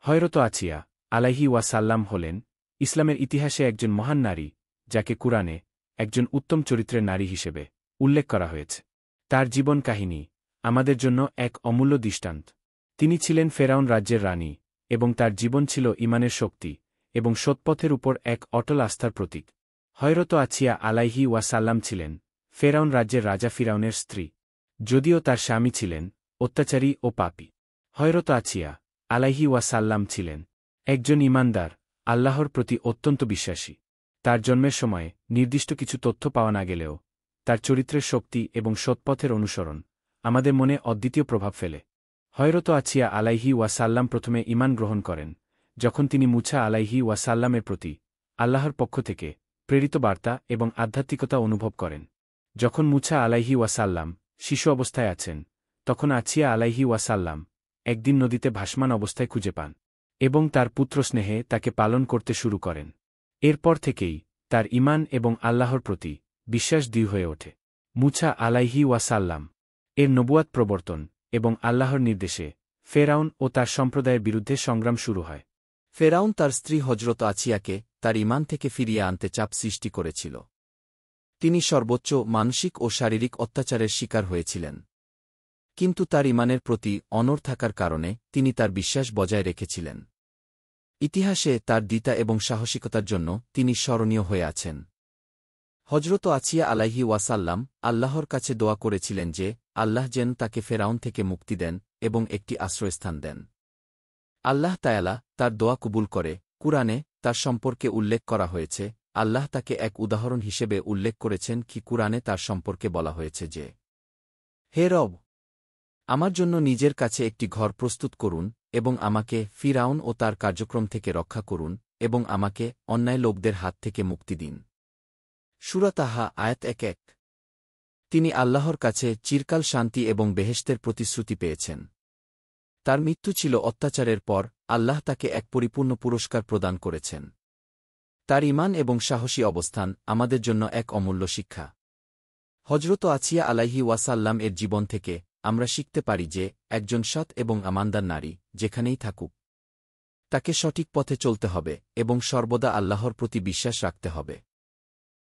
হযরত আছিয়া আলাইহি ওয়াসাল্লাম হলেন ইসলামের ইতিহাসে একজন মহান নারী, যাকে কুরআনে একজন উত্তম চরিত্রের নারী হিসেবে উল্লেখ করা হয়েছে। তার জীবন কাহিনী আমাদের জন্য এক অমূল্য দৃষ্টান্ত। তিনি ছিলেন ফেরাউন রাজ্যের রানী, এবং তার জীবন ছিল ঈমানের শক্তি এবং সৎপথের উপর এক অটল আস্থার প্রতীক। হযরত আছিয়া আলাইহি ওয়াসাল্লাম ছিলেন ফেরাউন রাজ্যের রাজা ফিরাউনের স্ত্রী, যদিও তার স্বামী ছিলেন অত্যাচারী ও পাপী। হযরত আছিয়া আলাইহি ওয়াসাল্লাম ছিলেন একজন ঈমানদার, আল্লাহর প্রতি অত্যন্ত বিশ্বাসী। তার জন্মের সময়ে নির্দিষ্ট কিছু তথ্য পাওয়া না গেলেও তার চরিত্রের শক্তি এবং সৎপথের অনুসরণ আমাদের মনে অদ্বিতীয় প্রভাব ফেলে। হযরত আছিয়া আলাইহি ওয়াসাল্লাম প্রথমে ঈমান গ্রহণ করেন যখন তিনি মুসা আলাইহি ওয়াসাল্লামের প্রতি আল্লাহর পক্ষ থেকে প্রেরিত বার্তা এবং আধ্যাত্মিকতা অনুভব করেন। যখন মুসা আলাইহি ওয়াসাল্লাম শিশু অবস্থায় আছেন, তখন আছিয়া আলাইহি ওয়াসাল্লাম একদিন নদীতে ভাসমান অবস্থায় খুঁজে পান এবং তার পুত্র স্নেহে তাকে পালন করতে শুরু করেন। এরপর থেকেই তার ঈমান এবং আল্লাহর প্রতি বিশ্বাস দৃঢ় হয়ে ওঠে। মুসা আলাইহি ওয়াসাল্লাম এর নবুয়াত প্রবর্তন এবং আল্লাহর নির্দেশে ফেরাউন ও তার সম্প্রদায়ের বিরুদ্ধে সংগ্রাম শুরু হয়। ফেরাউন তার স্ত্রী হজরত আছিয়াকে তার ঈমান থেকে ফিরিয়ে আনতে চাপ সৃষ্টি করেছিল। তিনি সর্বোচ্চ মানসিক ও শারীরিক অত্যাচারের শিকার হয়েছিলেন, কিন্তু তার ঈমানের প্রতি অনড় থাকার কারণে তিনি তার বিশ্বাস বজায় রেখেছিলেন। ইতিহাসে তার দ্বিতা এবং সাহসিকতার জন্য তিনি স্মরণীয় হয়ে আছেন। হজরত আছিয়া আলাইহি ওয়াসাল্লাম আল্লাহর কাছে দোয়া করেছিলেন যে আল্লাহ যেন তাকে ফেরাউন থেকে মুক্তি দেন এবং একটি আশ্রয়স্থান দেন। আল্লাহ তায়ালা তার দোয়া কবুল করে। কুরআনে তার সম্পর্কে উল্লেখ করা হয়েছে। আল্লাহ তাকে এক উদাহরণ হিসেবে উল্লেখ করেছেন কি কুরআনে তার সম্পর্কে বলা হয়েছে যে, হে রব, আমার জন্য নিজের কাছে একটি ঘর প্রস্তুত করুন এবং আমাকে ফিরাউন ও তার কার্যক্রম থেকে রক্ষা করুন এবং আমাকে অন্যায় লোকদের হাত থেকে মুক্তি দিন। সূরা তাহা আয়াত ১-১। তিনি আল্লাহর কাছে চিরকাল শান্তি এবং বেহেশতের প্রতিশ্রুতি পেয়েছেন। তার মৃত্যু ছিল অত্যাচারের পর আল্লাহ তাকে এক পরিপূর্ণ পুরস্কার প্রদান করেছেন। তার ঈমান এবং সাহসী অবস্থান আমাদের জন্য এক অমূল্য শিক্ষা। হজরত আছিয়া আলাইহি ওয়াসাল্লাম এর জীবন থেকে আমরা শিখতে পারি যে একজন সৎ এবং আমানদার নারী যেখানেই থাকুক, তাকে সঠিক পথে চলতে হবে এবং সর্বদা আল্লাহর প্রতি বিশ্বাস রাখতে হবে।